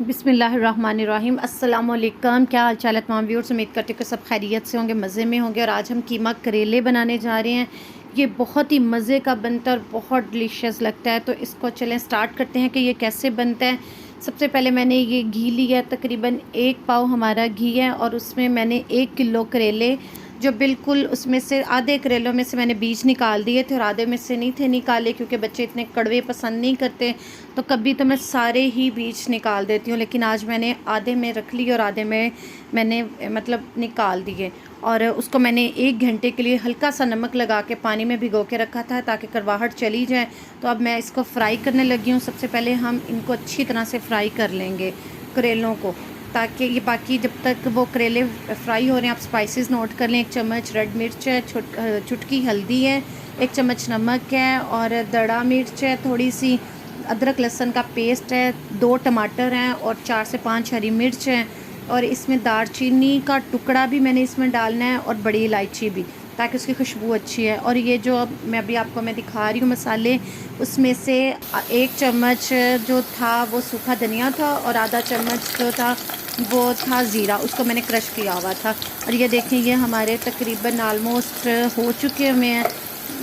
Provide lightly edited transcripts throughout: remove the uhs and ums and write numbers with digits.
बिस्मिल्लाहिर्रहमानिर्रहीम। अस्सलामुअलैकुम। क्या हाल चाल है तमाम व्यूअर्स। उम्मीद करते कि सब खैरियत से होंगे, मज़े में होंगे। और आज हम कीमा करेले बनाने जा रहे हैं। ये बहुत ही मज़े का बनता है और बहुत डिलीशियस लगता है। तो इसको चलें स्टार्ट करते हैं कि ये कैसे बनता है। सबसे पहले मैंने ये घी लिया है, तकरीबन 1 पाव हमारा घी है। और उसमें मैंने 1 किलो करेले, जो बिल्कुल उसमें से आधे करेलों में से मैंने बीज निकाल दिए थे और आधे में से नहीं थे निकाले, क्योंकि बच्चे इतने कड़वे पसंद नहीं करते। तो कभी तो मैं सारे ही बीज निकाल देती हूँ, लेकिन आज मैंने आधे में रख ली और आधे में मैंने मतलब निकाल दिए। और उसको मैंने 1 घंटे के लिए हल्का सा नमक लगा के पानी में भिगो के रखा था ताकि करवाहट चली जाए। तो अब मैं इसको फ्राई करने लगी हूँ। सबसे पहले हम इनको अच्छी तरह से फ्राई कर लेंगे करेलों को, ताकि ये बाकी जब तक वो करेले फ्राई हो रहे हैं आप स्पाइसेस नोट कर लें। 1 चम्मच रेड मिर्च है, चुटकी हल्दी है, 1 चम्मच नमक है और दड़ा मिर्च है, थोड़ी सी अदरक लहसुन का पेस्ट है, 2 टमाटर हैं और 4 से 5 हरी मिर्च हैं। और इसमें दालचीनी का टुकड़ा भी मैंने इसमें डालना है और बड़ी इलायची भी, ताकि उसकी खुशबू अच्छी है। और ये जो अब मैं आपको दिखा रही हूँ मसाले, उसमें से 1 चम्मच जो था वो सूखा धनिया था और आधा चम्मच जो था वो था ज़ीरा, उसको मैंने क्रश किया हुआ था। और ये देखें, ये हमारे तकरीबन आलमोस्ट हो चुके हुए हैं।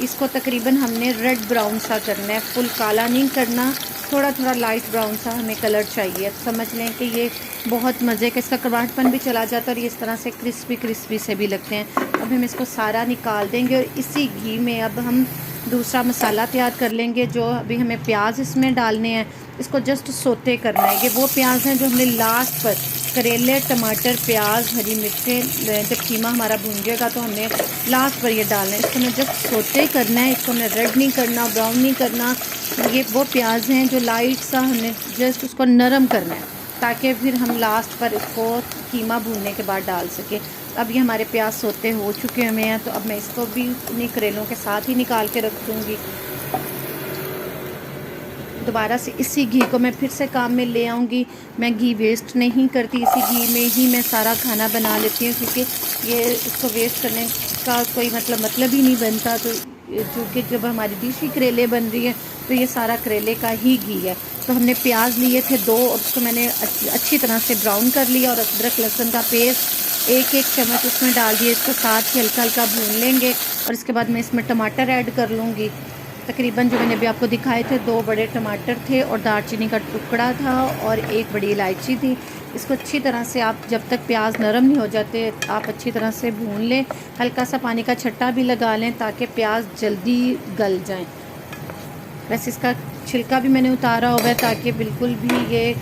इसको तकरीबन हमने रेड ब्राउन सा करना है, फुल काला नहीं करना, थोड़ा थोड़ा लाइट ब्राउन सा हमें कलर चाहिए। तो समझ लें कि ये बहुत मज़े का, इसका कड़वाहटपन भी चला जाता है और ये इस तरह से क्रिस्पी क्रिस्पी से भी लगते हैं। अब हम इसको सारा निकाल देंगे और इसी घी में अब हम दूसरा मसाला तैयार कर लेंगे। जो अभी हमें प्याज इसमें डालने हैं, इसको जस्ट सोते करना है। ये वो प्याज हैं जो हमने लास्ट पर करेले, टमाटर, प्याज, हरी मिर्चें, जब कीमा हमारा भूंजेगा तो हमने लास्ट पर ये डालना है। इसको हमें जस्ट सोते करना है, इसको हमें रेड नहीं करना, ब्राउन नहीं करना। ये वो प्याज हैं जो लाइट सा हमने जस्ट उसको नरम करना है, ताकि फिर हम लास्ट पर इसको कीमा भूनने के बाद डाल सके। अब ये हमारे प्याज सोते हो चुके हुए हैं, तो अब मैं इसको भी उन्हीं करेलों के साथ ही निकाल के रख दूँगी। दोबारा से इसी घी को मैं फिर से काम में ले आऊँगी। मैं घी वेस्ट नहीं करती, इसी घी में ही मैं सारा खाना बना लेती हूँ, क्योंकि ये इसको वेस्ट करने का कोई मतलब ही नहीं बनता। तो चूँकि जब हमारी डिश ही करेले बन रही है तो ये सारा करेले का ही घी है। तो हमने प्याज लिए थे 2 और उसको मैंने अच्छी तरह से ब्राउन कर लिया। और अदरक लहसुन का पेस्ट 1-1 चम्मच उसमें डाल दिए। इसको साथ ही हल्का हल्का भून लेंगे और इसके बाद मैं इसमें टमाटर ऐड कर लूँगी। तकरीबन जो मैंने अभी आपको दिखाए थे 2 बड़े टमाटर थे और दालचीनी का टुकड़ा था और 1 बड़ी इलायची थी। इसको अच्छी तरह से आप, जब तक प्याज नरम नहीं हो जाते, आप अच्छी तरह से भून लें। हल्का सा पानी का छट्टा भी लगा लें ताकि प्याज जल्दी गल जाएं। वैसे इसका छिलका भी मैंने उतारा हुआ है ताकि बिल्कुल भी ये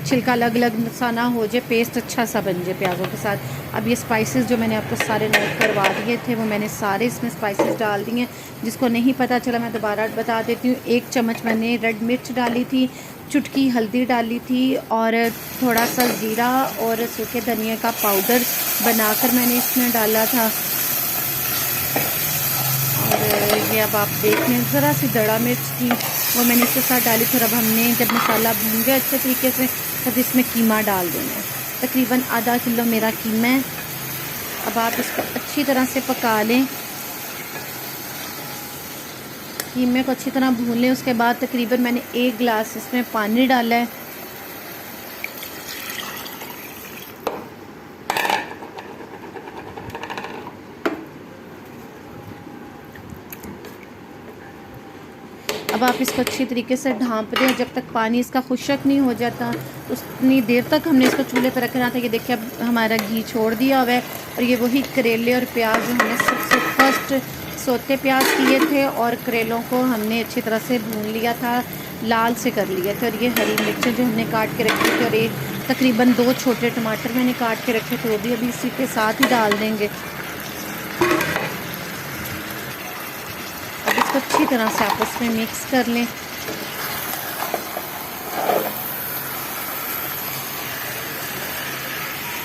छिलका अलग अलग सा ना हो जाए, पेस्ट अच्छा सा बन जाए प्याज़ों के साथ। अब ये स्पाइसेस जो मैंने आपको सारे नोट करवा दिए थे वो मैंने सारे इसमें स्पाइसेस डाल दिए। जिसको नहीं पता चला मैं दोबारा बता देती हूँ। 1 चम्मच मैंने रेड मिर्च डाली थी, चुटकी हल्दी डाली थी और थोड़ा सा ज़ीरा और सूखे धनिया का पाउडर बनाकर मैंने इसमें डाला था। और ये अब आप देख लें, ज़रा सी दड़ा मिर्च थी वो मैंने इसके साथ डाली। फिर अब हमने जब मसाला भून गया अच्छे तरीके से, तब इसमें कीमा डाल देना है। तकरीबन आधा किलो मेरा कीमा है। अब आप इसको अच्छी तरह से पका लें, कीमे को अच्छी तरह भून लें। उसके बाद तकरीबन मैंने 1 गिलास इसमें पानी डाला है। अब आप इसको अच्छी तरीके से ढाँप दें जब तक पानी इसका खुशक नहीं हो जाता, उतनी देर तक हमने इसको चूल्हे पर रखना था। ये देखिए अब हमारा घी छोड़ दिया हुआ है और ये वही करेले और प्याज जो हमने सबसे फर्स्ट सोते प्याज किए थे और करेलों को हमने अच्छी तरह से भून लिया था, लाल से कर लिए थे। और ये हरी मिर्चें जो हमने काट के रखी थी और एक तकरीबन 2 छोटे टमाटर मैंने काट के रखे थे, वो भी अभी इसी के साथ ही डाल देंगे। इसको अच्छी तरह से आपस में मिक्स कर लें।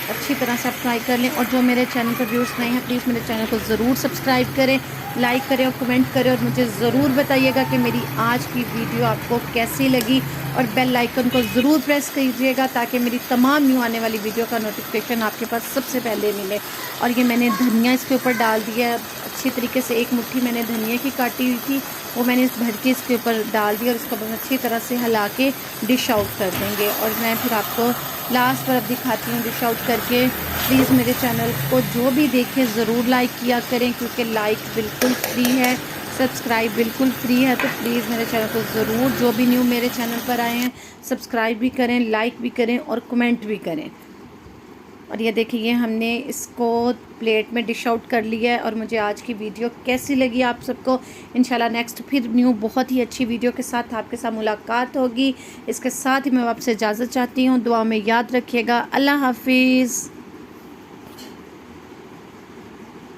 अच्छी तरह से आप फ्राई कर लें। और जो मेरे चैनल पर व्यूअर्स नए हैं, प्लीज़ मेरे चैनल को ज़रूर सब्सक्राइब करें, लाइक करें और कमेंट करें। और मुझे ज़रूर बताइएगा कि मेरी आज की वीडियो आपको कैसी लगी। और बेल आइकन को ज़रूर प्रेस कीजिएगा ताकि मेरी तमाम न्यू आने वाली वीडियो का नोटिफिकेशन आपके पास सबसे पहले मिले। और ये मैंने धनिया इसके ऊपर डाल दिया है अच्छी तरीके से, एक मुट्ठी मैंने धनिया की काटी हुई थी वो मैंने भर के इसके ऊपर डाल दिया और इसको बस अच्छी तरह से हिला के डिश आउट कर देंगे। और मैं फिर आपको लास्ट पर अब दिखाती हूँ डिश आउट करके। प्लीज़ मेरे चैनल को जो भी देखें ज़रूर लाइक किया करें, क्योंकि लाइक बिल्कुल फ्री है, सब्सक्राइब बिल्कुल फ्री है। तो प्लीज़ मेरे चैनल को ज़रूर, जो भी न्यू मेरे चैनल पर आए हैं, सब्सक्राइब भी करें, लाइक भी करें और कमेंट भी करें। और ये देखिए हमने इसको प्लेट में डिश आउट कर लिया है। और मुझे आज की वीडियो कैसी लगी आप सबको, इंशाल्लाह नेक्स्ट फिर न्यू बहुत ही अच्छी वीडियो के साथ आपके साथ मुलाकात होगी। इसके साथ ही मैं आपसे इजाज़त चाहती हूँ। दुआ में याद रखिएगा। अल्लाह हाफिज़।